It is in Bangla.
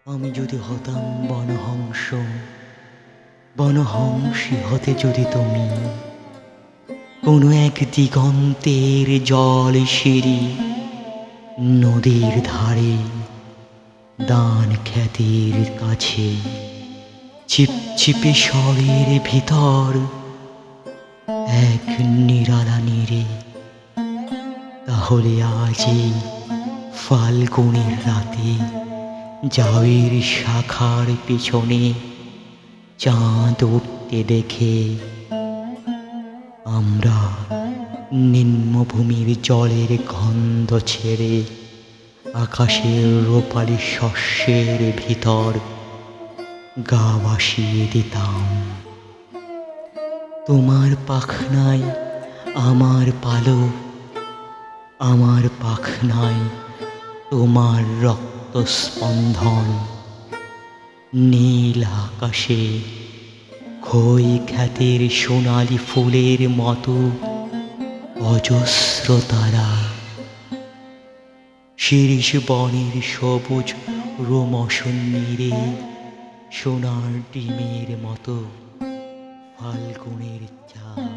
আমি যদি হতাম বনহংস, বনহংসী হতে যদি তুমি কোনো এক দিগন্তের জল সিঁড়ি নদীর ধারে দান খ্যাতির কাছে চিপচিপে স্বরের ভিতর এক নিরালা নীড়ে, তাহলে আজই ফাল্গুনের রাতে জাউয়ের শাখার পিছনে চাঁদ উঠতে দেখে আমরা নিম্নভূমির জলের গন্ধ ছেড়ে আকাশের রূপালি শস্যের ভিতর গা ভাসিয়ে দিতাম। তোমার পাখনায় আমার পালক, আমার পাখনায় তোমার রক্তস্পন্দন, নীল আকাশে খই খ্যাতের সোনালি ফুলের মতো অজস্র তারা, শিরীষ বনের সবুজ রোমশন নীড়ে সোনার ডিমের মতো ফাল্গুনের চাঁদ।